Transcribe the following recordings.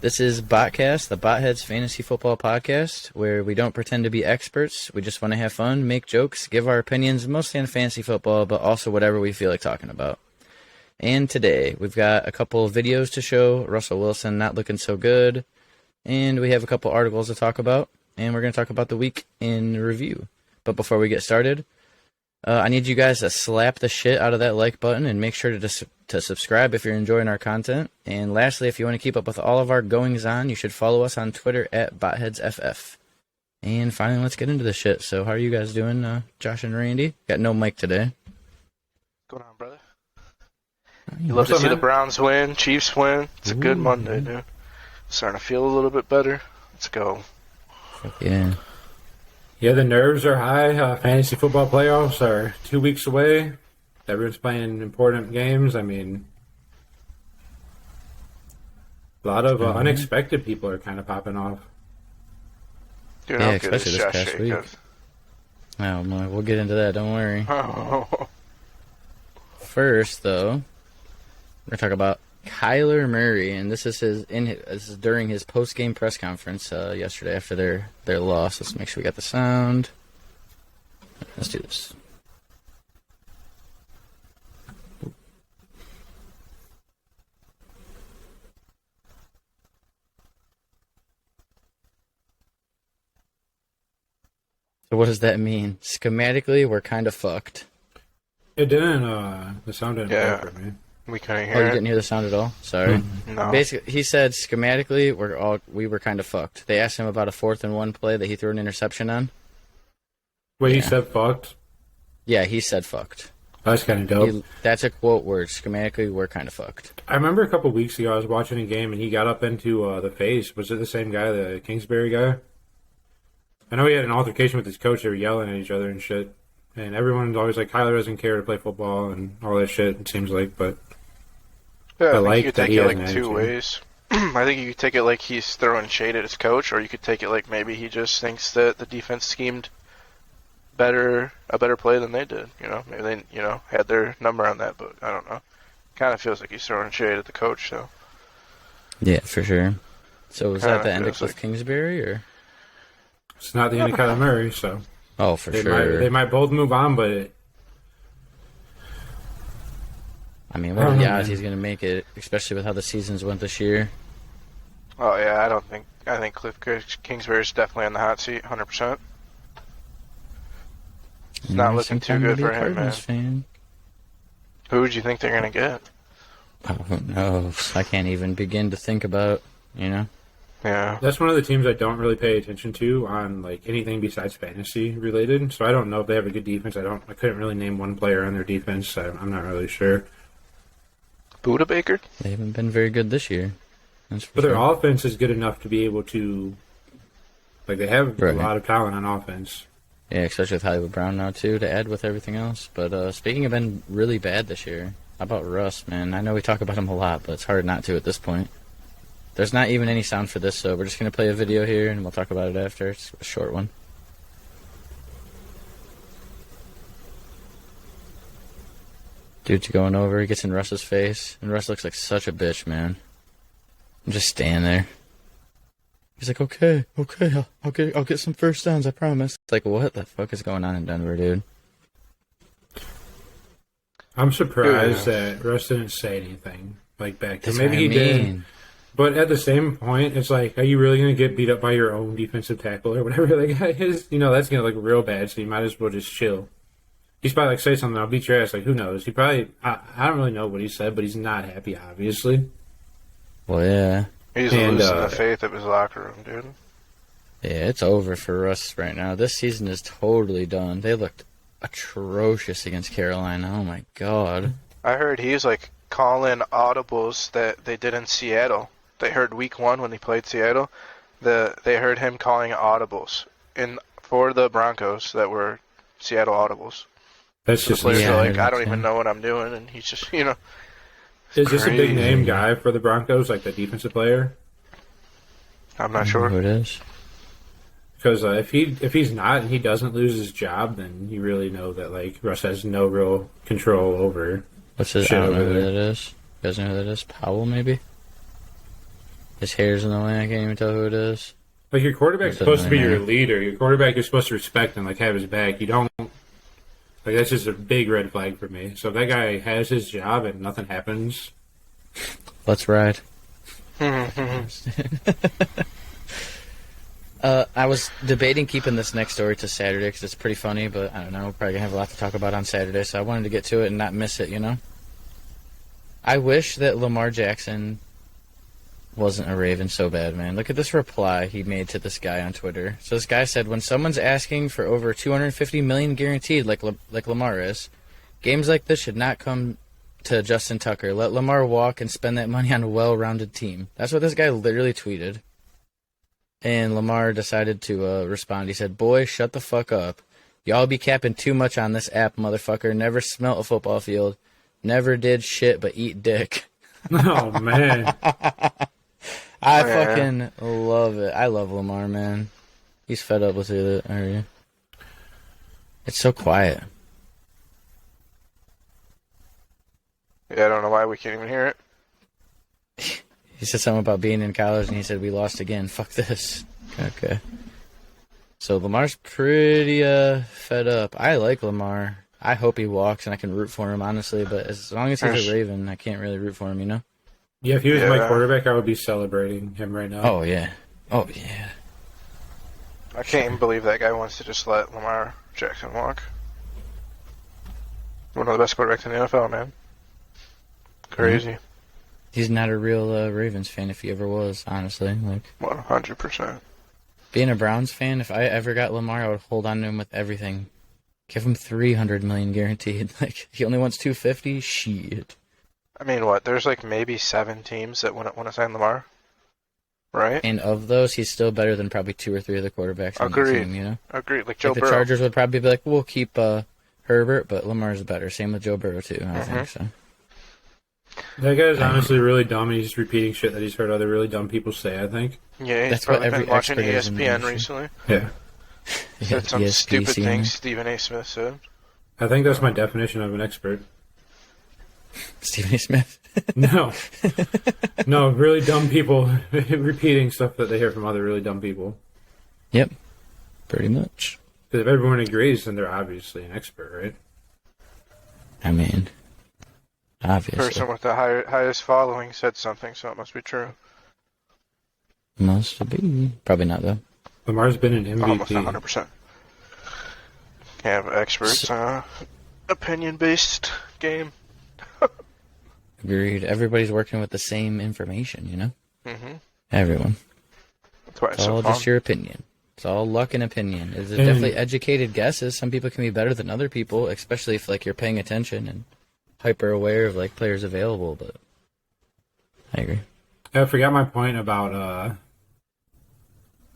This is Botcast, the Botheads Fantasy Football Podcast, where we don't pretend to be experts. We just want to have fun, make jokes, give our opinions, mostly on fantasy football, but also whatever we feel like talking about. And today, we've got a couple of videos to show, Russell Wilson not looking so good, and we have a couple articles to talk about, and we're going to talk about the week in review. But before we get started, I need you guys to slap the shit out of that like button and make sure to subscribe if you're enjoying our content. And lastly, if you want to keep up with all of our goings-on, you should follow us on Twitter at BotheadsFF. And finally, let's get into the shit. So how are you guys doing, Josh and Randy? Got no mic today. What's going on, brother? You love to see the Browns win, Chiefs win. It's a good Monday, dude. Starting to feel a little bit better. Let's go. Yeah. Yeah, the nerves are high. Fantasy football playoffs are 2 weeks away. Everyone's playing important games. I mean, a lot of unexpected people are kind of popping off. Dude, Yeah, especially this past week. Oh, my, we'll get into that. Don't worry. First, though, we're going to talk about Kyler Murray, and this is during his post-game press conference yesterday after their loss. Let's make sure we got the sound. Let's do this. So what does that mean? Schematically, we're kind of fucked. It didn't, the sound didn't work for me. We couldn't hear you didn't hear the sound at all? Sorry. No. Basically, he said schematically, we were kind of fucked. They asked him about a 4th and 1 play that he threw an interception on. Wait, he said fucked? Yeah, he said fucked. That's kind of dope. That's a quote word. Schematically, we're kind of fucked. I remember a couple weeks ago I was watching a game and he got up into the face. Was it the same guy, the Kingsbury guy? I know he had an altercation with his coach. They were yelling at each other and shit. And everyone's always like, Kyler doesn't care to play football and all that shit, it seems like. But yeah, I think you could take it like two ways. I think you could take it like he's throwing shade at his coach, or you could take it like maybe he just thinks that the defense schemed a better play than they did. You know, maybe they, had their number on that, but I don't know. Kind of feels like he's throwing shade at the coach, so. Yeah, for sure. So was that the end of Cliff Kingsbury, or? It's not the end of Kyler Murray, so. Oh, for sure. They might both move on, but. I mean, what are the odds he's going to make it, especially with how the seasons went this year? Oh, yeah, I think Cliff Kingsbury is definitely on the hot seat, 100%. It's not looking too good for him, man. Fan. Who would you think they're going to get? Oh, no. I can't even begin to think about, Yeah. That's one of the teams I don't really pay attention to on like anything besides fantasy related. So I don't know if they have a good defense. I couldn't really name one player on their defense. I'm not really sure. Buda Baker? They haven't been very good this year. But their offense is good enough to be able to, like, they have a lot of talent on offense. Yeah, especially with Hollywood Brown now, too, to add with everything else. But speaking of been really bad this year, how about Russ, man? I know we talk about him a lot, but it's hard not to at this point. There's not even any sound for this, so we're just going to play a video here, and we'll talk about it after. It's a short one. Dude's going over, he gets in Russ's face, and Russ looks like such a bitch, man. I'm just standing there. He's like, okay, I'll get some first downs, I promise. It's like, what the fuck is going on in Denver, dude? I'm surprised that Russ didn't say anything like back then. Maybe he did. But at the same point, it's like, are you really going to get beat up by your own defensive tackle or whatever the guy is? That's going to look real bad, so you might as well just chill. He's probably like, say something, I'll beat your ass. Like, who knows? He probably, I don't really know what he said, but he's not happy, obviously. Well, yeah. He's losing the faith of his locker room, dude. Yeah, it's over for Russ right now. This season is totally done. They looked atrocious against Carolina. Oh, my God. I heard he's, like, calling audibles that they did in Seattle. They heard week 1 when they played Seattle. They heard him calling audibles for the Broncos that were Seattle audibles. That's just the players are like, I don't even know what I'm doing, and he's just, Is this a big name guy for the Broncos, like the defensive player? I'm not sure who it is. Because if he's not and he doesn't lose his job, then you really know that like Russ has no real control over. What's his? I don't know who that is. You guys know who that is? Powell, maybe. His hair's in the way. I can't even tell who it is. Like, your quarterback's supposed to be your leader. Your quarterback is supposed to respect him, like, have his back. You don't... Like, that's just a big red flag for me. So if that guy has his job and nothing happens... Let's ride. I was debating keeping this next story to Saturday because it's pretty funny, but I don't know. We're probably going to have a lot to talk about on Saturday, so I wanted to get to it and not miss it, you know? I wish that Lamar Jackson wasn't a Raven so bad, man. Look at this reply he made to this guy on Twitter. So this guy said, when someone's asking for over $250 million guaranteed like Lamar is, games like this should not come to Justin Tucker. Let Lamar walk and spend that money on a well-rounded team. That's what this guy literally tweeted. And Lamar decided to respond. He said, boy, shut the fuck up. Y'all be capping too much on this app, motherfucker. Never smelt a football field. Never did shit but eat dick. Oh, man. I fucking love it. I love Lamar, man. He's fed up with it. Are you? It's so quiet. Yeah, I don't know why we can't even hear it. He said something about being in college, and he said, we lost again. Fuck this. Okay. So Lamar's pretty fed up. I like Lamar. I hope he walks, and I can root for him, honestly. But as long as he's a Raven, I can't really root for him, you know? Yeah, if he was my quarterback, I would be celebrating him right now. Oh, yeah. Oh, yeah. I can't even believe that guy wants to just let Lamar Jackson walk. One of the best quarterbacks in the NFL, man. Crazy. Mm-hmm. He's not a real Ravens fan if he ever was, honestly. 100%. Being a Browns fan, if I ever got Lamar, I would hold on to him with everything. Give him $300 million guaranteed. He only wants $250. Shit. I mean, what? There's maybe 7 teams that want to sign Lamar, right? And of those, he's still better than probably 2 or 3 of the quarterbacks on the team. You know. Agreed. Like Joe the Burrow. Chargers would probably be like, we'll keep Herbert, but Lamar's better. Same with Joe Burrow too. I think so. That guy's honestly really dumb, and he's just repeating shit that he's heard other really dumb people say, I think. Yeah, he's That's what probably every been watching expert is in the ESPN industry. recently. Yeah. Said some ESPN. stupid thing Stephen A. Smith said. I think that's my definition of an expert. Stephen A. Smith. No. No, really dumb people repeating stuff that they hear from other really dumb people. Yep. Pretty much. Because if everyone agrees, then they're obviously an expert, right? I mean, obviously. Person with the highest following said something, so it must be true. Must be. Probably not, though. Lamar's been an MVP. Almost 100%. Yeah, but experts, opinion-based game. Agreed. Everybody's working with the same information, you know? Mm-hmm. Everyone. That's why It's all just your opinion. It's all luck and opinion. It's definitely educated guesses. Some people can be better than other people, especially if you're paying attention and hyper aware of players available. But I agree. I forgot my point about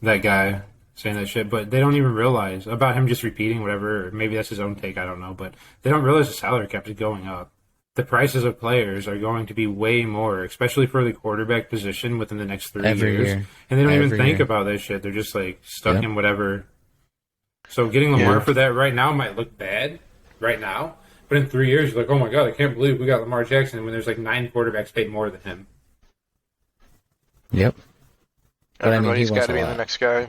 that guy saying that shit, but they don't even realize about him just repeating whatever. Or maybe that's his own take. I don't know, but they don't realize the salary cap is going up. The prices of players are going to be way more, especially for the quarterback position within the next 3 years. Year. And they don't even think about that shit. They're just stuck in whatever. So getting Lamar for that right now might look bad right now, but in 3 years, you're like, oh my god, I can't believe we got Lamar Jackson when there's 9 quarterbacks paid more than him. Yep. But Everybody's got to be the next guy.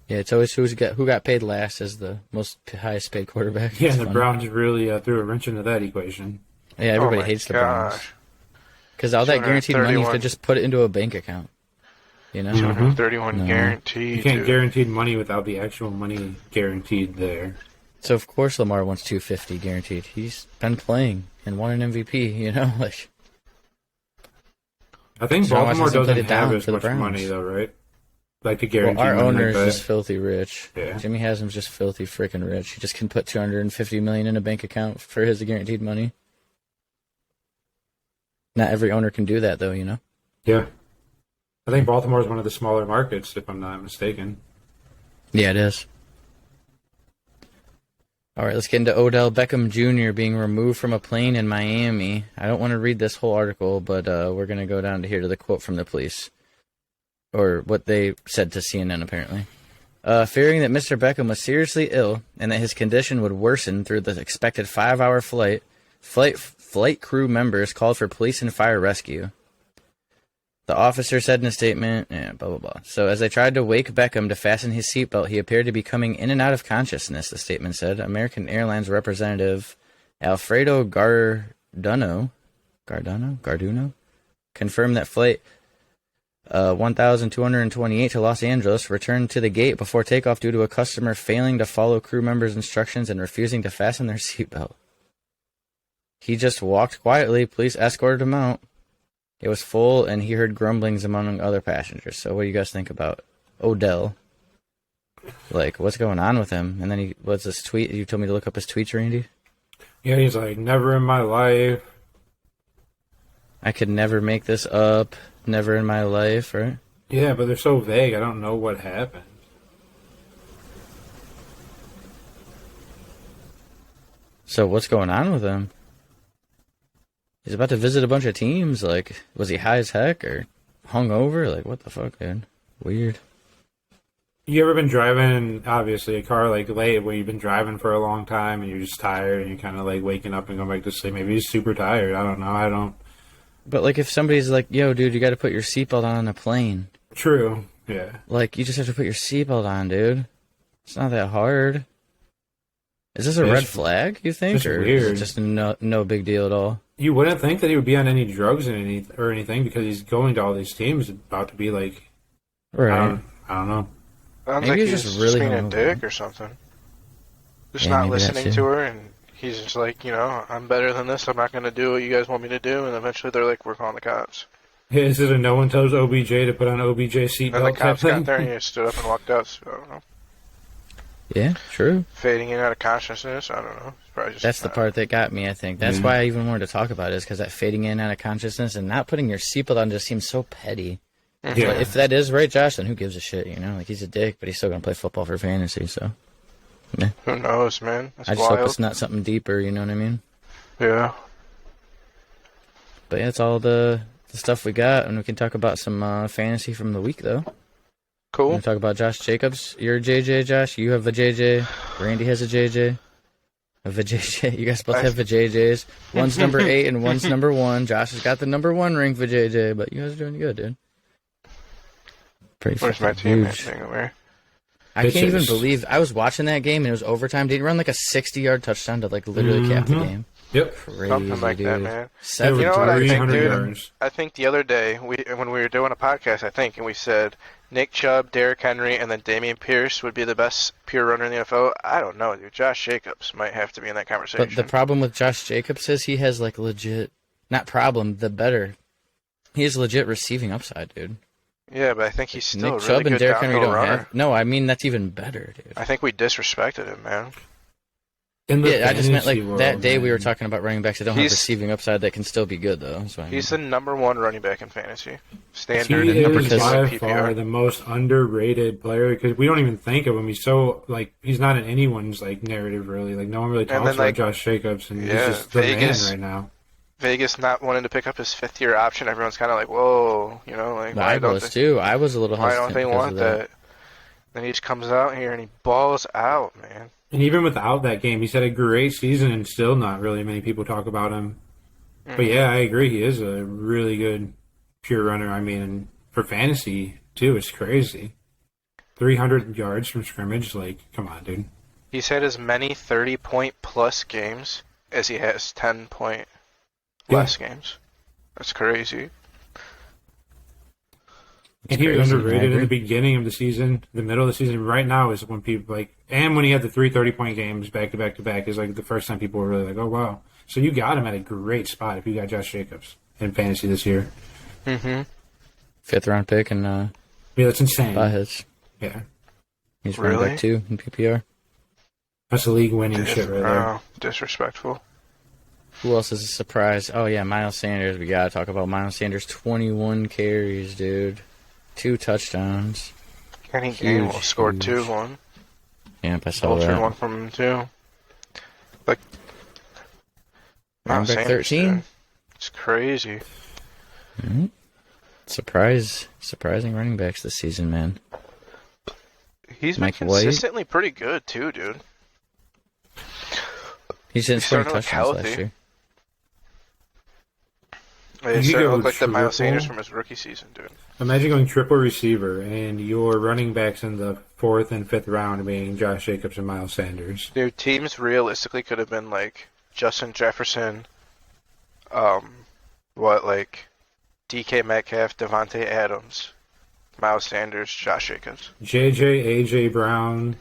Yeah, it's always who got paid last as the most highest paid quarterback. Yeah, the Browns really threw a wrench into that equation. Yeah, everybody hates the Browns. Because all that guaranteed money, you could just put it into a bank account. You know? 231 guaranteed. You can't guarantee money without the actual money guaranteed there. So, of course, Lamar wants $250 guaranteed. He's been playing and won an MVP, you know? I think Baltimore doesn't have as much Browns. money, though, right? To guarantee our money owner like is just filthy rich. Yeah. Jimmy Haslam's just filthy freaking rich. He just can put $250 million in a bank account for his guaranteed money. Not every owner can do that, though, you know? Yeah. I think Baltimore is one of the smaller markets, if I'm not mistaken. Yeah, it is. All right, let's get into Odell Beckham Jr. being removed from a plane in Miami. I don't want to read this whole article, but we're going to go down to here to the quote from the police. Or what they said to CNN, apparently. Fearing that Mr. Beckham was seriously ill and that his condition would worsen through the expected 5-hour flight flight crew members called for police and fire rescue. The officer said in a statement, blah, blah, blah. So as they tried to wake Beckham to fasten his seatbelt, he appeared to be coming in and out of consciousness, the statement said. American Airlines representative Alfredo Garduno confirmed that flight 1228 to Los Angeles returned to the gate before takeoff due to a customer failing to follow crew members' instructions and refusing to fasten their seatbelt. He just walked quietly. Police escorted him out. It was full, and he heard grumblings among other passengers. So what do you guys think about Odell? Like, what's going on with him? And then what's this tweet? You told me to look up his tweets, Randy? Yeah, he's like, never in my life. I could never make this up. Never in my life, right? Yeah, but they're so vague. I don't know what happened. So what's going on with him? He's about to visit a bunch of teams. Like, was he high as heck or hungover? Like, what the fuck, dude? Weird. You ever been driving, obviously, a car like late where you've been driving for a long time and you're just tired and you're kind of like waking up and going back to sleep? Maybe he's super tired. I don't know. But, like, if somebody's like, yo, dude, you got to put your seatbelt on a plane. True, yeah. Like, you just have to put your seatbelt on, dude. It's not that hard. Is this a red flag, you think? It's or weird. Is it just no big deal at all? You wouldn't think that he would be on any drugs or anything because he's going to all these teams about to be like... Right. I don't know. Sounds Maybe like he's he's just really being a hungover. dick or something. Just Yeah, not maybe that listening too. to her, and he's just like, I'm better than this. I'm not going to do what you guys want me to do. And eventually they're like, we're calling the cops. Yeah, is it a no one tells OBJ to put on OBJ And the seatbelt type cops got thing? there, and he stood up and walked out. So, I don't know. Yeah, true. Fading in out of consciousness. I don't know. It's probably just That's the part that got me, I think. That's Mhm. why I even wanted to talk about it, is because that fading in out of consciousness and not putting your seatbelt on just seems so petty. Yeah. But if that is right, Josh, then who gives a shit, Like, he's a dick, but he's still going to play football for fantasy, so. Who knows, man? That's I just hope wild. it's not something deeper, you know what I mean? Yeah. But yeah, it's all the stuff we got, and we can talk about some fantasy from the week, though. We're Cool. going to talk about Josh Jacobs. You're a JJ, Josh. You have a JJ. Randy has a JJ. A JJ. You guys both have a JJs. One's number 8 and one's number 1. Josh has got the number 1 ring for JJ, but you guys are doing good, dude. Pretty Where's my fucking teammate huge. thing over? I can't even Bitches. believe I was watching that game and it was overtime. Did he run like a 60-yard touchdown to like literally cap the Mhm. game? Yep. Crazy, Something like dude. that, man. Seven. You know what I think, 300 dude? yards. I think the other day, when we were doing a podcast, and we said Nick Chubb, Derrick Henry, and then Damian Pierce would be the best pure runner in the NFL. I don't know, dude. Josh Jacobs might have to be in that conversation. But the problem with Josh Jacobs is he has like legit, not problem, the better. He has legit receiving upside, dude. yeah, but I think he's still Nick a really Chubb and good Derrick Henry downhill don't runner. have. No, I mean that's even better, dude. I think we disrespected him, man. In the Yeah, I just meant like fantasy world, that day we man. were talking about running backs that don't have He's- receiving upside that can still be good though. That's what I mean. He's the number 1 running back in fantasy. He Standard and is number 2 because- by in far PPR. the most underrated player because we don't even think of him. He's so like he's not in anyone's like narrative really. Like no one really And talks then, about like, Josh Jacobs, and yeah, he's just the Vegas- man right now. Vegas not wanting to pick up his 5th-year option. Everyone's kind of like, whoa, like I don't was they, too. I was a little why hesitant don't they because want of that? Then he just comes out here and he balls out, man. And even without that game, he's had a great season, and still not really many people talk about him. But yeah, I agree. He is a really good pure runner. I mean, for fantasy too, it's crazy. 300 yards from scrimmage, like, come on, dude. He's had as many 30-point-plus games as he has 10-point-less games. That's crazy. And he was crazy, I underrated in agree. the beginning of the season. The middle of the season right now is when people like, and when he had the 3 30-point games back to back to back is like the first time people were really like, oh wow. So you got him at a great spot if you got Josh Jacobs in fantasy this year. Mm-hmm. 5th round pick and Yeah, that's insane. spot hits. Yeah, He's running Really? back 2 in PPR. that's a league winning shit right there. Oh, disrespectful. Who else is a surprise? Oh yeah, Miles Sanders. We gotta talk about Miles Sanders. 21 carries, dude. 2 touchdowns. Kenny Huge, Gainwell scored huge. 2-1. Yep, I saw Vulture that. 1 from him, too. Like, Running Miles back Sanders, 13. dude. It's crazy. Mhm. Surprising running backs this season, man. He's been Mike White. consistently pretty good, too, dude. He didn't He's score any starting to look touchdowns last healthy. year. They You certainly go look like the Miles triple. Sanders from his rookie season, dude. Imagine going triple receiver and your running backs in the 4th and 5th round being Josh Jacobs and Miles Sanders. Dude, teams realistically could have been like Justin Jefferson, DK Metcalf, Devontae Adams, Miles Sanders, Josh Jacobs. JJ, AJ Brown.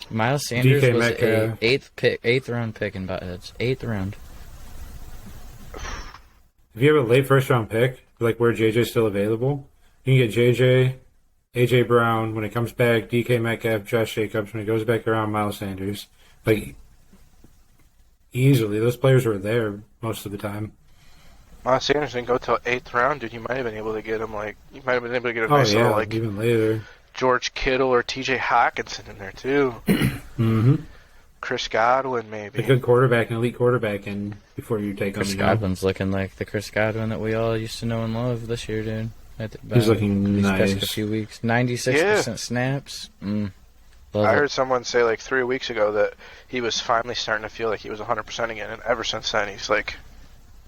Miles Sanders DK was Metcalf. a eighth round pick in Buttheads. 8th round. If you have a late first round pick, like where JJ's still available, you can get JJ, AJ Brown when it comes back, DK Metcalf, Josh Jacobs when it goes back around, Miles Sanders. Like, easily. Those players were there most of the time. Miles Sanders didn't go till 8th round, dude. You might have been able to get him you might have been able to get a Oh, nice yeah, little even later. George Kittle or TJ Hawkinson in there too. Mm-hmm. Chris Godwin maybe. A good quarterback, an elite quarterback, and before you take Chris him, Godwin's looking like the Chris Godwin that we all used to know and love this year, dude. He's looking these nice. past few weeks. 96% snaps. Love I it. heard someone say 3 weeks ago that he was finally starting to feel like he was 100% again, and ever since then he's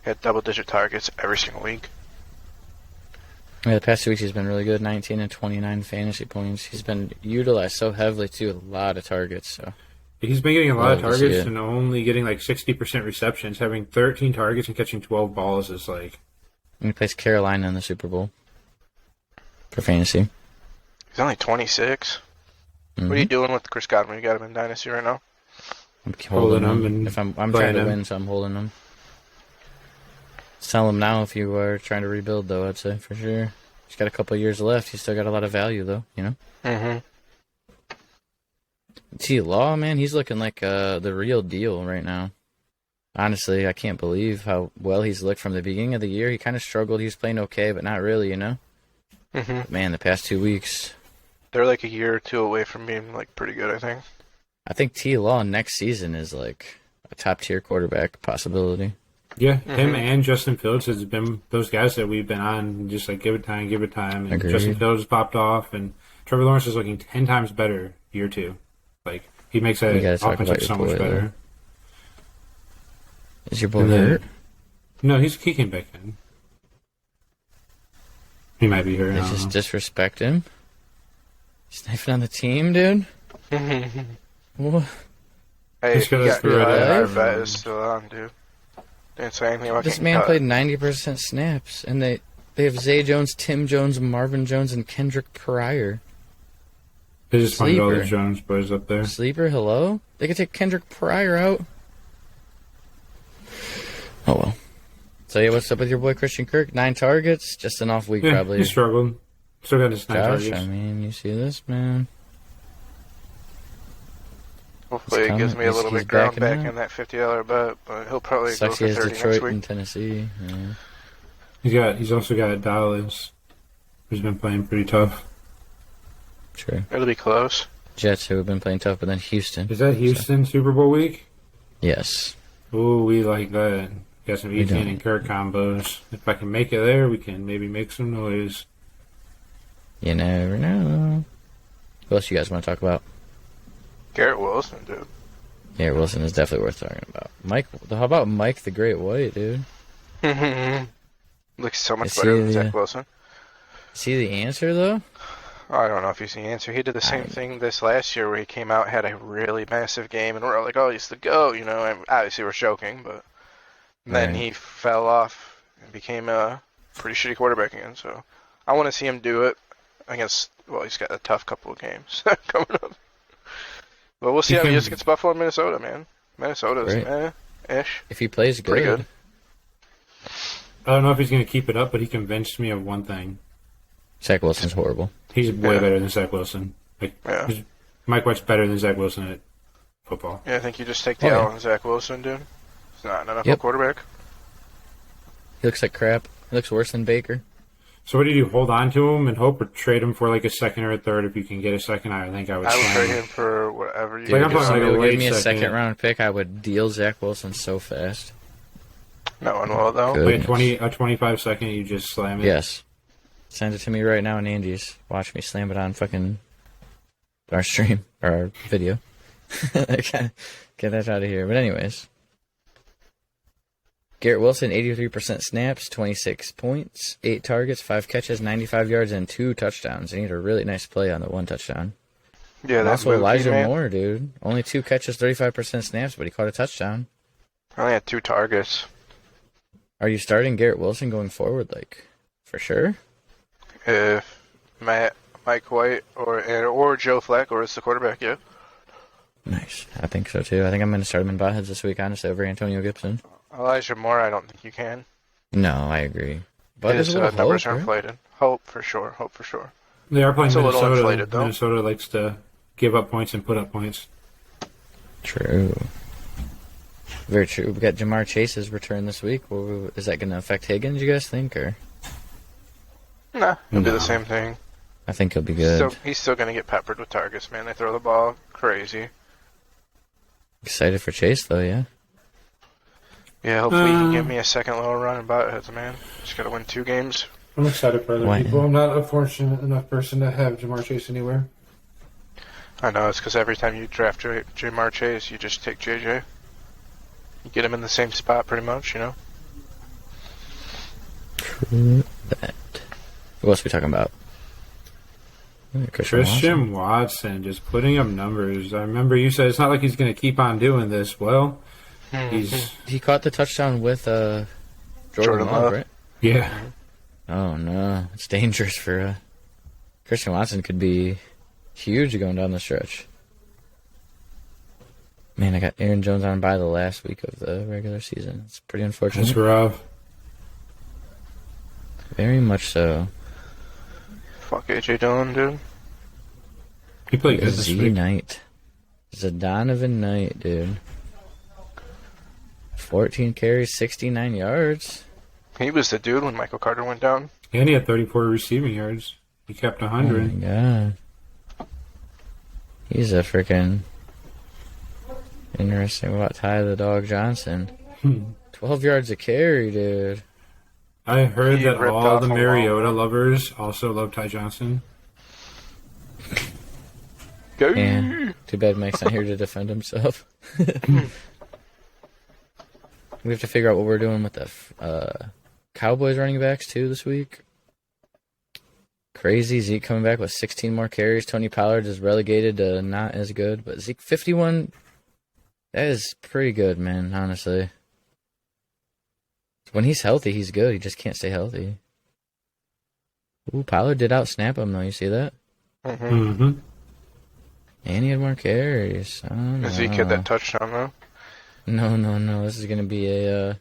had double-digit targets every single week. Yeah, the past 2 weeks he's been really good. 19 and 29 fantasy points. He's been utilized so heavily too. A lot of targets. So He's been getting a lot of Love to see targets it. and only getting 60% receptions. Having 13 targets and catching 12 balls is and he plays Carolina in the Super Bowl for fantasy. He's only 26. Mm-hmm. What are you doing with Chris Godwin? You got him in Dynasty right now? I'm Holding him and if I'm playing trying to him. win, so I'm holding him. Sell him now if you are trying to rebuild, though. I'd say for sure. He's got a couple of years left. He's still got a lot of value, though. You know. Mm-hmm. T. Law, man, he's looking like the real deal right now. Honestly, I can't believe how well he's looked from the beginning of the year. He kind of struggled. He was playing okay, but not really, you know. Mm-hmm. But man, the past 2 weeks, They're a year or two away from being pretty good, I think. I think T. Law next season is a top tier quarterback possibility. Yeah, him and Justin Fields has been those guys that we've been on. Just give it time, give it time. And Agreed. Justin Fields popped off, and Trevor Lawrence is looking 10 times better year 2. He makes We that gotta talk offense about look so your much boy, better. Is your boy And then- hurt? No, he came back in. He might be hurt. I They don't just know. disrespect him. Sniping on the team, dude. What? Hey, Just 'cause you got it's red our eye. bet is still on, dude. Didn't say anything about This getting man cut. played 90% snaps, and they have Zay Jones, Tim Jones, Marvin Jones, and Kendrick Pryor. They just find all the Sleeper. Jones boys up there. Sleeper, hello? They could take Kendrick Pryor out. Oh well. So yeah, what's up with your boy Christian Kirk? 9 targets, just an off week Yeah, probably. he struggled. Still got his 9 Josh, targets. I mean, you see this, man. Hopefully He's it gives coming. me a little He's bit ground backing back up. in that $50 bet, but he'll probably Sucks go he for has 30 next Detroit week. and Tennessee. Yeah, He's also got Dallas, who's been playing pretty tough. true. It'll be close. Jets who have been playing tough, but then Houston. Is that Houston Super Bowl week? Yes. Ooh, we like that. Got some We Ethan don't. and Kirk combos. If I can make it there, we can maybe make some noise. You never know. Who else you guys want to talk about? Garrett Wilson, dude. Yeah, Wilson is definitely worth talking about. Mike, how about Mike the Great White, dude? Looks so much Is better he than the- Zach Wilson. Is he the answer, though? I don't know if he's the answer. He did the same thing this last year where he came out, had a really massive game, and we're all like, oh, he's the GOAT, you know, and obviously we're joking, but then Right. he fell off and became a pretty shitty quarterback again, so I want to see him do it against, well, he's got a tough couple of games coming up. But we'll see He how he can- is against Buffalo and Minnesota, man. Minnesota's Right. ish. If he plays Pretty good. good. I don't know if he's going to keep it up, but he convinced me of one thing. Zach Wilson's horrible. He's way Yeah. better than Zach Wilson. Yeah. Mike White's better than Zach Wilson at football. Yeah, I think you just take the Oh, yeah. L on Zach Wilson, dude. He's not an NFL Yep. quarterback. He looks like crap. He looks worse than Baker. So what do you do? Hold on to him and hope, or trade him for a second or a third if you can get a second? I think I would. I would slam trade him. him for whatever you Dude, I'm if talking like somebody a would late give me a second. second round pick, I would deal Zach Wilson so fast. No one will, though. Good. Like a 25 second, you just slam it. Yes. Send it to me right now in Andy's. Watch me slam it on fucking our stream or our video. Get that out of here. But anyways. Garrett Wilson, 83% snaps, 26 points, 8 targets, 5 catches, 95 yards, and 2 touchdowns. And he had a really nice play on the 1 touchdown. Yeah, And that's also Elijah Moore, dude. Only 2 catches, 35% snaps, but he caught a touchdown. I only had 2 targets. Are you starting Garrett Wilson going forward, like, for sure? If Mike White or Joe Flacco is the quarterback, yeah. Nice. I think so, too. I think I'm going to start him in botheads this week, honestly, over Antonio Gibson. Elijah Moore, I don't think you can. No, I agree. But His there's a numbers hope, are right? inflated. Hope for sure. They are playing It's a little Minnesota. inflated, though. Minnesota likes to give up points and put up points. True. Very true. We got Jamar Chase's return this week. Well, is that going to affect Higgins, you guys think? Or Nah, it'll do No. the same thing. I think he'll be good. He's still going to get peppered with targets, man. They throw the ball crazy. Excited for Chase, though, yeah? Yeah, hopefully he can give me a second little run in Buttheads, man. Just got to win 2 games. I'm excited for other Why? people. I'm not a fortunate enough person to have Jamar Chase anywhere. I know, it's because every time you draft Jamar Chase, you just take JJ. You get him in the same spot, pretty much, you know? True that. Who else are we talking about? Christian Watson just putting up numbers. I remember you said it's not like he's going to keep on doing this. Well, he's He caught the touchdown with Jordan Jordan Love, Love. right? yeah. Oh, no. It's dangerous for Christian Watson. Could be huge going down the stretch. Man, I got Aaron Jones on by the last week of the regular season. It's pretty unfortunate. That's rough. Very much so. Fuck AJ Dillon, dude. He played good this Z week. Knight. Zadonovan Knight, dude. 14 carries, 69 yards. He was the dude when Michael Carter went down. And he had 34 receiving yards. He kept Oh 100. my god. He's a freaking interesting about Ty the Dog Johnson. 12 yards a carry, dude. I heard He that ripped all off the a Mariota long- lovers also love Ty Johnson. Go. And too bad Mike's not here to defend himself. We have to figure out what we're doing with the Cowboys running backs too this week. Crazy. Zeke coming back with 16 more carries. Tony Pollard is relegated to not as good, but Zeke 51. That is pretty good, man. Honestly, when he's healthy, he's good. He just can't stay healthy. Ooh, Pollard did out-snap him though. You see that? Mm-hmm. Mm-hmm. And he had more carries. Oh, no. Zeke had that touchdown, though. No. This is gonna be a. Yeah,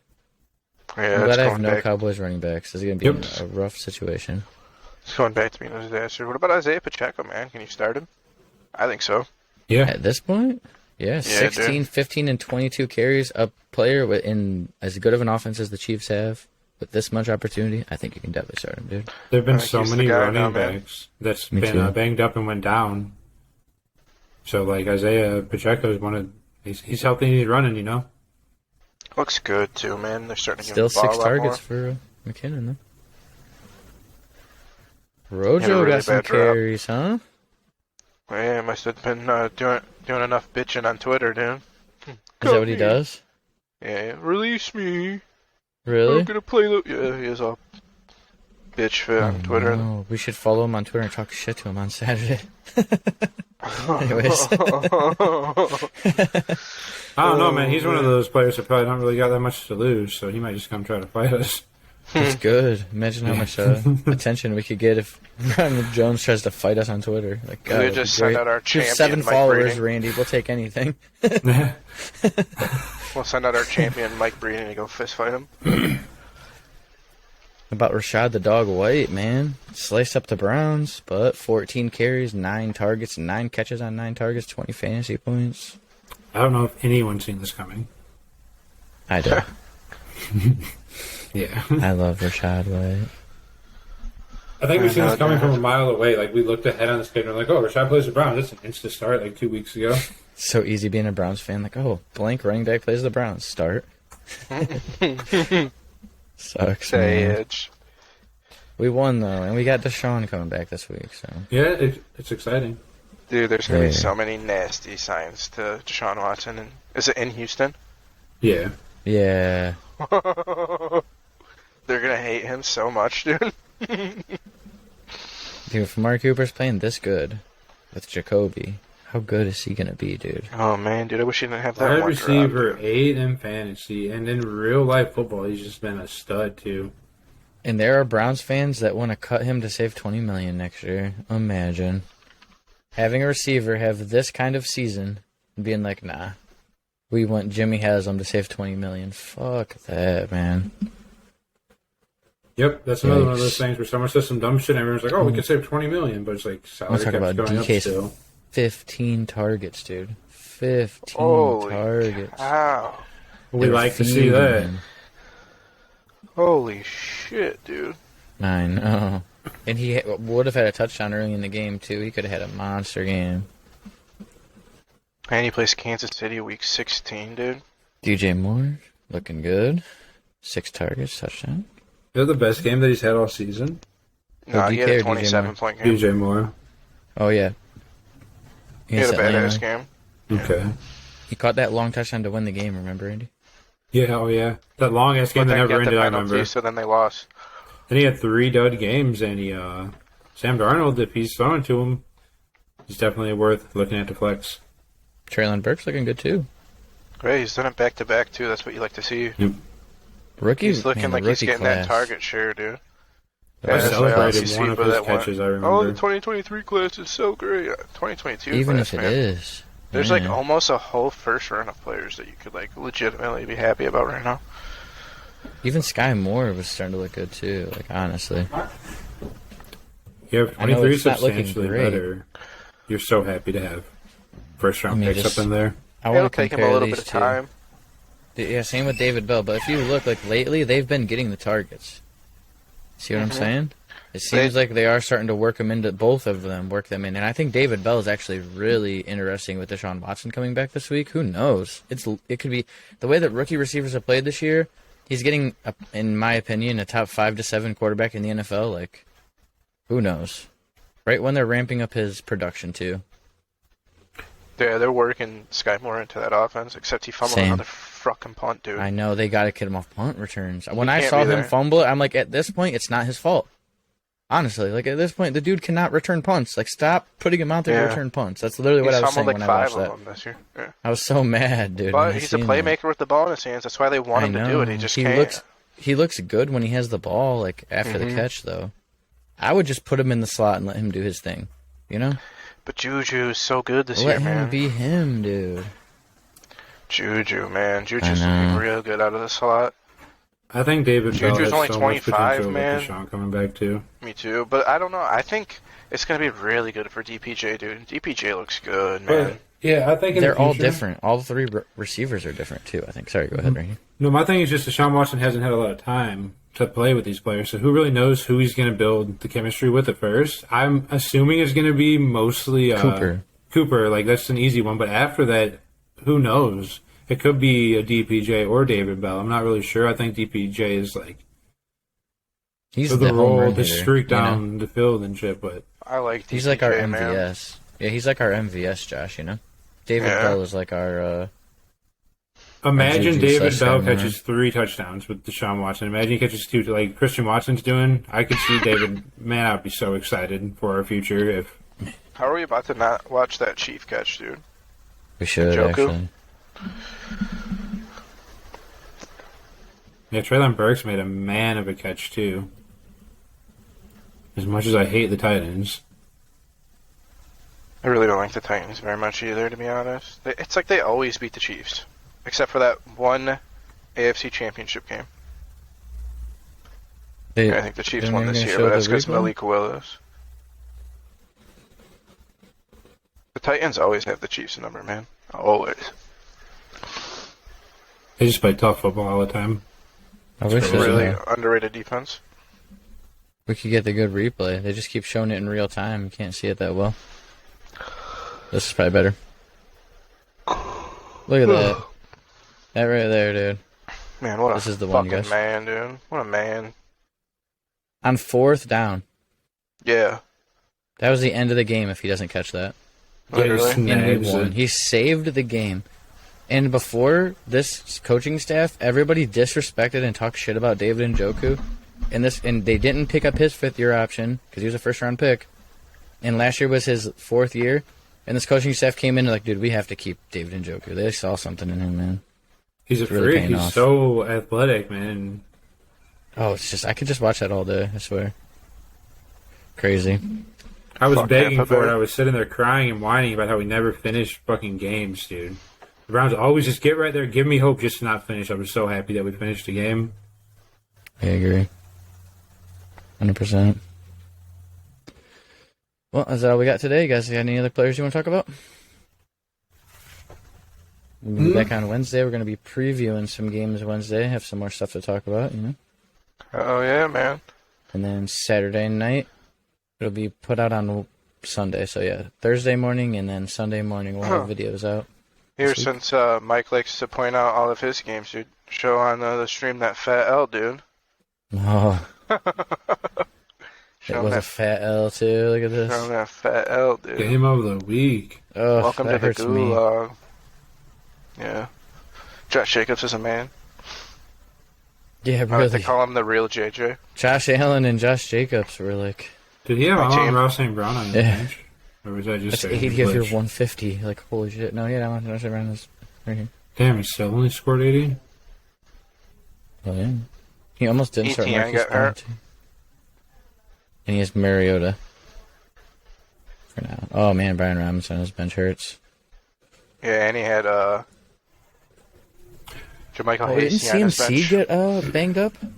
I'm it's glad I have going no back. Cowboys running backs. This is going to be Yep. a rough situation. It's going back to being a disaster. What about Isaiah Pacheco, man? Can you start him? I think so. Yeah. At this point, yeah, 16, dude. 15, and 22 carries. A player in as good of an offense as the Chiefs have, with this much opportunity, I think you can definitely start him, dude. There have been I think so he's the many guy running now, man. backs that's Me been too. banged up and went down. So, like, Isaiah Pacheco is one of... He's healthy and he's running, you know? Looks good, too, man. They're starting to Still give him the ball 6 a lot targets for McKinnon, though. Rojo Had a really got some bad drop. carries, huh? more. Yeah, must have been doing enough bitching on Twitter, dude. Is that what he does? Yeah, release me. Really? I'm gonna play the... Yeah, he is a bitch fit on Twitter. No, we should follow him on Twitter and talk shit to him on Saturday. Anyways. I don't know, man. He's one of those players that probably don't really got that much to lose, so he might just come try to fight us. That's good. Imagine how much attention we could get if Ronald Jones tries to fight us on Twitter. Like, God, We that'd be just send great. out our We have champion, 7 Mike followers, Breeding. Randy. We'll take anything. We'll send out our champion, Mike Breeden, to go fist fight him. About Rashad the Dog White, man. Sliced up the Browns, but 14 carries, 9 targets, 9 catches on 9 targets, 20 fantasy points. I don't know if anyone's seen this coming. I do. Yeah. I love Rashad White. I think we've seen this coming Yeah. from a mile away. Like, we looked ahead on the schedule and like, oh, Rashad plays the Browns. That's an instant start like 2 weeks ago. So easy being a Browns fan. Like, oh, blank running back plays the Browns. Start. Sucks, man. Sage. We won, though, and we got Deshaun coming back this week, so. Yeah, it's exciting. Dude, there's going to be Yeah. so many nasty signs to Deshaun Watson. And is it in Houston? Yeah. Yeah. They're gonna hate him so much, dude. Dude, if Amari Cooper's playing this good with Jacoby, how good is he gonna be, dude? Oh man, dude, I wish he didn't have that Wide one receiver drop. 8 in fantasy, and in real life football, he's just been a stud too. And there are Browns fans that want to cut him to save $20 million next year. Imagine having a receiver have this kind of season and being like, nah, we want Jimmy Haslam to save $20 million. Fuck that, man. Yep, that's another one of Yikes. those things where someone says some dumb shit, and everyone's like, "Oh, we could save $20 million," but it's like salary Let's talk cap's about going up DK's still. 15 targets, dude. 15 Holy targets. cow. We They're like to see feeding that. him. Holy shit, dude. I know. And he would have had a touchdown early in the game, too. He could have had a monster game. And he plays Kansas City week 16, dude. DJ Moore, looking good. 6 targets, touchdown. Is that the best game that he's had all season? No, he had DK a or DJ 27-point game. DJ Moore. Oh, yeah. He had a Against badass Atlanta. game. Okay. He caught that long touchdown to win the game, remember, Andy? Yeah, oh yeah. That long ass game But that then never get the ended, I penalty, remember. so then they lost. Then he had 3 dud games, and he, Sam Darnold, if he's throwing to him, he's definitely worth looking at the flex. Traylon Burks looking good, too. Right, he's done it back-to-back, too. That's what you like to see. Rookie, He's looking man, the like he's rookie getting class. that target share, dude. The I Yeah, that's rookie why class. celebrated obviously one of for his that one. catches, I Oh, the remember. 2023 class is so great. 2022 Even class, if it man. is. There's yeah. like almost a whole first run of players that you could like legitimately be happy about right now. Even Sky Moore was starting to look good, too, like, honestly. Yeah, I know 23 it's not looking substantially great. better. You're so happy to have first round I mean, picks just- up in there. I It'll want to take him compare a little these bit of two. time. Yeah, same with David Bell. But if you look, like, lately, they've been getting the targets. See what I'm saying? It seems like they are starting to work them into both of them, work them in. And I think David Bell is actually really interesting with Deshaun Watson coming back this week. Who knows? It could be the way that rookie receivers have played this year. He's getting, in my opinion, a top 5 to 7 quarterback in the NFL. Like, who knows? Right when they're ramping up his production too. Yeah, they're working Sky Moore into that offense, except he fumbled Same. another fucking punt, dude. I know they got to get him off punt returns. When I can't saw be him there. fumble it, I'm like, at this point, it's not his fault. Honestly, like at this point, the dude cannot return punts. Like, stop putting him out there to Yeah. return punts. That's literally what He's I was saying fumbled when like I 5 watched of that. them this year. Yeah. I was so mad, dude. when But I he's a seen that. playmaker with the ball in his hands. That's why they want him to do it. He just can't. He looks good when he has the ball, like after the catch, though. I would just put him in the slot and let him do his thing. You know, But Juju's so good this let year, him man. be him, dude. Juju, man. Juju's I know. looking real good out of the slot. I think David Bell Juju's has only so 25, much potential man. with Deshaun coming back too. Me too. But I don't know. I think it's going to be really good for DPJ, dude. DPJ looks good, man. But yeah, I think in They're the all future- different. All three receivers are different too. I think. Sorry, go ahead, Ricky. No, my thing is just Deshaun Watson hasn't had a lot of time to play with these players, so who really knows who he's going to build the chemistry with at first? I'm assuming it's going to be mostly Cooper. Cooper, like that's an easy one. But after that, who knows? It could be a DPJ or David Bell. I'm not really sure. I think DPJ is like He's for the the home role run to hitter, streak you know? down the field and shit. But I like DPJ, He's like our man. MVS. Yeah, he's like our MVS, Josh. You know, David Yeah. Bell is like our. imagine Juju David slash Bell Sam Warner. catches 3 touchdowns with Deshaun Watson. Imagine he catches 2 like Christian Watson's doing. I could see David. Man, I'd be so excited for our future if. How are we about to not watch that Chief catch, dude? We should Njoku? actually. Yeah, Traylon Burks made a man of a catch too. As much as I hate the Titans, I really don't like the Titans very much either, to be honest. It's like they always beat the Chiefs, except for that one AFC Championship game. They- I think the Chiefs Then won they're this gonna year, show but the that's because replay? Malik Willis. The Titans always have the Chiefs number, man. Always. they just play tough football all the time. I wish crazy. Really that, underrated defense. we could get the good replay. They just keep showing it in real time. You can't see it that well. This is probably better. Look at that. That right there, dude. Man, what This a is the one, fucking guys. man, dude. What a man. On 4th down. Yeah. That was the end of the game if he doesn't catch that. Literally. Yes. And we Snags won. it. He saved the game. And before this coaching staff, everybody disrespected and talked shit about David Njoku. And they didn't pick up his 5th-year option because he was a first-round pick. And last year was his 4th year. And this coaching staff came in and like, dude, we have to keep David Njoku. They saw something in him, man. He's a freak. Really he's so athletic, man. Oh, it's just I could just watch that all day. I swear. Crazy. I was begging for it. I was sitting there crying and whining about how we never finished fucking games, dude. The Browns always just get right there, give me hope just to not finish. I was so happy that we finished the game. I agree. 100%. Well, is that all we got today? You guys got any other players you want to talk about? We'll be back on Wednesday. We're going to be previewing some games Wednesday. Have some more stuff to talk about, you know? Oh, yeah, man. And then Saturday night, it'll be put out on Sunday. So, yeah, Thursday morning and then Sunday morning we'll have videos out. Here, since Mike likes to point out all of his games, dude, show on the stream that fat L, dude. Oh. It was a fat L, too. Look at this. Show that fat L, dude. Game of the week. Oh, welcome to the Gulag. Yeah. Josh Jacobs is a man. Yeah, really. They call him the real JJ. Josh Allen and Josh Jacobs were like... Did he have Amon-Ra St. Brown on his bench? Or was that just... That's 80 of your 150. Like, holy shit. No, yeah, Amon-Ra St. Brown is right here. Damn, he still only scored 80? Oh, yeah. He almost didn't start Marcus Brown, too. And he has Mariota for now. Oh, man, Brian Robinson, his bench hurts. Yeah, and he had Jermichael Hasty didn't on his CMC get banged up? We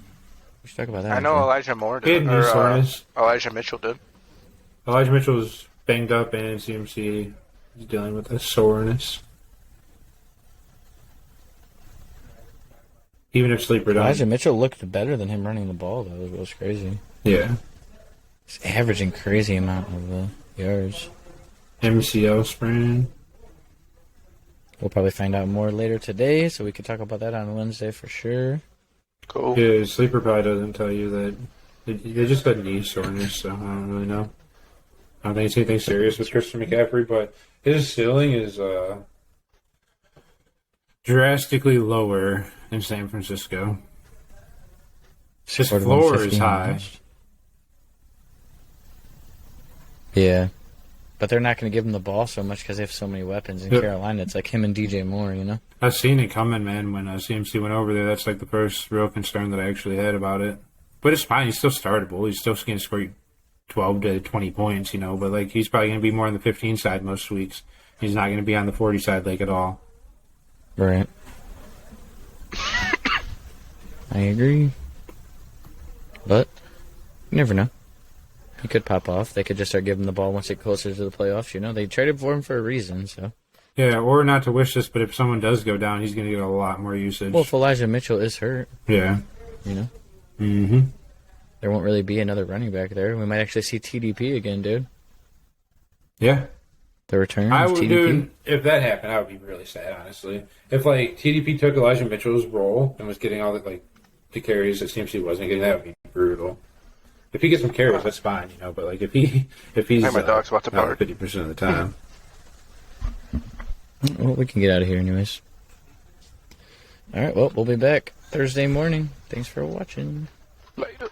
should talk about that. I know Elijah Moore did. Elijah Mitchell did. Elijah Mitchell was banged up, and CMC is dealing with a soreness. Even if Sleeper does. Elijah Mitchell looked better than him running the ball, though. It was crazy. Yeah. He's averaging crazy amount of yards. MCL sprain. We'll probably find out more later today, so we can talk about that on Wednesday for sure. Cool. Yeah, Sleeper probably doesn't tell you that. They just got knee soreness, so I don't really know. I don't think it's anything serious with Christian McCaffrey, but his ceiling is drastically lower in San Francisco. His floor is high. Yeah. But they're not going to give him the ball so much because they have so many weapons in Carolina. It's like him and DJ Moore, you know? I've seen it coming, man, when CMC went over there. That's like the first real concern that I actually had about it. But it's fine. He's still startable. He's still going to score 12 to 20 points, you know? But, like, he's probably going to be more on the 15 side most weeks. He's not going to be on the 40 side, like, at all. Right. I agree. But you never know. He could pop off. They could just start giving him the ball once it gets closer to the playoffs. You know, they traded for him for a reason. So. Yeah, or not to wish this, but if someone does go down, he's going to get a lot more usage. Well, if Elijah Mitchell is hurt. Yeah. You know. Mm-hmm. There won't really be another running back there. We might actually see TDP again, dude. Yeah. The return I of would, TDP. dude, if that happened, I would be really sad, honestly. If, like, TDP took Elijah Mitchell's role and was getting all the carries that CMC wasn't getting, that would be brutal. If he gets some carries, that's fine, you know. But like if he's my dog's about to bark 50% of the time. Well, we can get out of here anyways. All right. Well, we'll be back Thursday morning. Thanks for watching. Later.